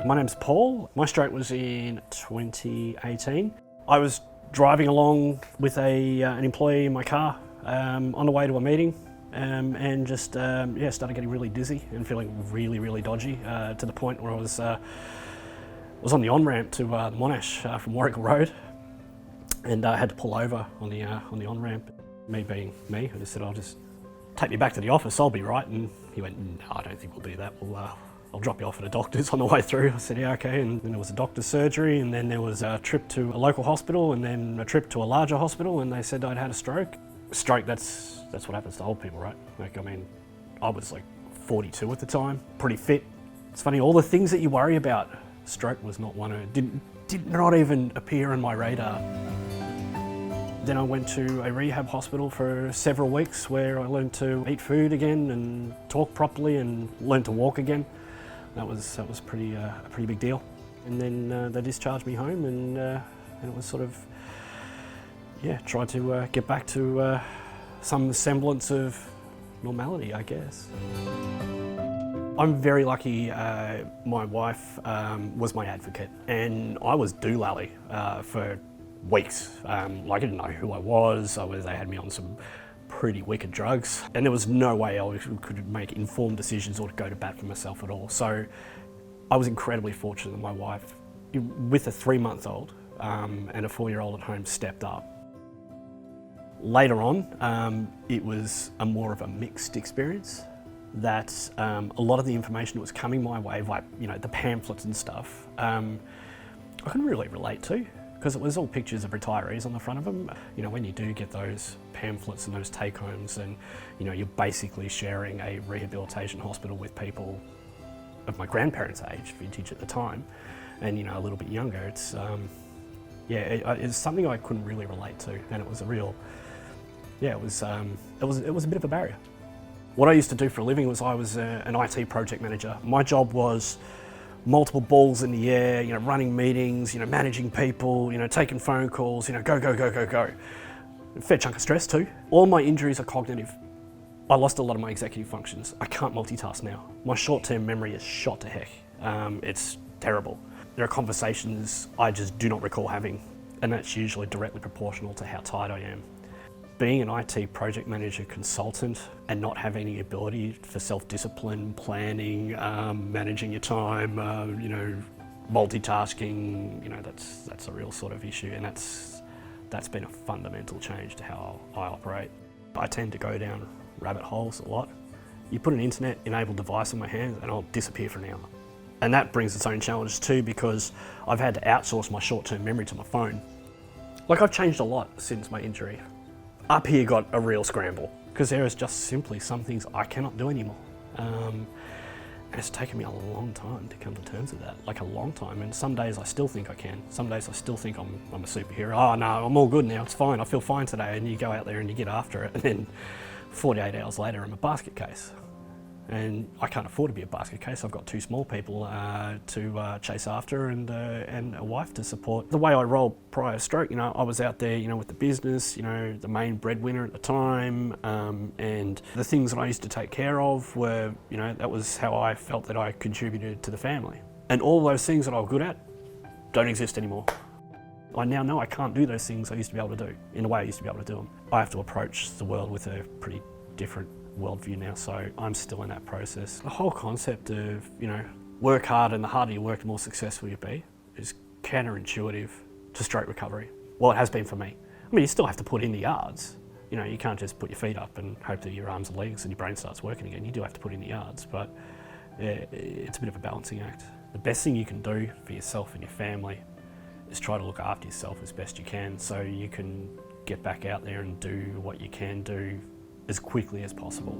My name's Paul. My stroke was in 2018. I was driving along with an employee in my car on the way to a meeting and just started getting really dizzy and feeling really dodgy to the point where I was on the on-ramp to Monash from Warrigal Road, and I had to pull over on the on-ramp. Me being me, I just said, "I'll just take me back to the office, I'll be right." And he went, "No, I don't think we'll do that. I'll drop you off at a doctor's on the way through." I said, "Yeah, okay." And then there was a doctor's surgery, and then there was a trip to a local hospital, and then a trip to a larger hospital, and they said I'd had a stroke. Stroke, that's what happens to old people, right? Like, I mean, I was like 42 at the time, pretty fit. It's funny, all the things that you worry about, stroke was not one of it. Did not even appear on my radar. Then I went to a rehab hospital for several weeks where I learned to eat food again and talk properly and learn to walk again. That was a pretty big deal. And then they discharged me home, and it was sort of, tried to get back to some semblance of normality, I guess. I'm very lucky. My wife was my advocate, and I was doolally for weeks. I didn't know who I was. They had me on some pretty wicked drugs, and there was no way I could make informed decisions or to go to bat for myself at all. So I was incredibly fortunate that my wife, with a 3-month-old and a 4-year-old at home, stepped up. Later on, it was more of a mixed experience, that a lot of the information that was coming my way, like, the pamphlets and stuff, I couldn't really relate to, because it was all pictures of retirees on the front of them. When you do get those pamphlets and those take-homes, and you're basically sharing a rehabilitation hospital with people of my grandparents' age, vintage at the time, and a little bit younger, it's it's something I couldn't really relate to, and it was a real, it was a bit of a barrier. What I used to do for a living was I was an IT project manager. My job was multiple balls in the air, running meetings, managing people, taking phone calls, go. A fair chunk of stress too. All my injuries are cognitive. I lost a lot of my executive functions. I can't multitask now. My short-term memory is shot to heck. It's terrible. There are conversations I just do not recall having, and that's usually directly proportional to how tired I am. Being an IT project manager consultant and not having any ability for self-discipline, planning, managing your time, multitasking, that's a real sort of issue, and that's been a fundamental change to how I operate. I tend to go down rabbit holes a lot. You put an internet-enabled device in my hand and I'll disappear for an hour. And that brings its own challenges too, because I've had to outsource my short-term memory to my phone. Like, I've changed a lot since my injury. Up here got a real scramble, because there is just simply some things I cannot do anymore. And it's taken me a long time to come to terms with that, like a long time. And some days I still think I can. Some days I still think I'm a superhero. Oh no, I'm all good now, it's fine, I feel fine today. And you go out there and you get after it, and then 48 hours later I'm a basket case. And I can't afford to be a basket case. I've got 2 small people to chase after, and a wife to support. The way I rolled prior to stroke, I was out there, with the business, the main breadwinner at the time, and the things that I used to take care of were, that was how I felt that I contributed to the family. And all those things that I was good at don't exist anymore. I now know I can't do those things I used to be able to do in the way I used to be able to do them. I have to approach the world with a pretty different worldview now, so I'm still in that process. The whole concept of, work hard, and the harder you work, the more successful you be, is counterintuitive to stroke recovery. Well, it has been for me. I mean, you still have to put in the yards. You can't just put your feet up and hope that your arms and legs and your brain starts working again. You do have to put in the yards, but it's a bit of a balancing act. The best thing you can do for yourself and your family is try to look after yourself as best you can, so you can get back out there and do what you can do as quickly as possible.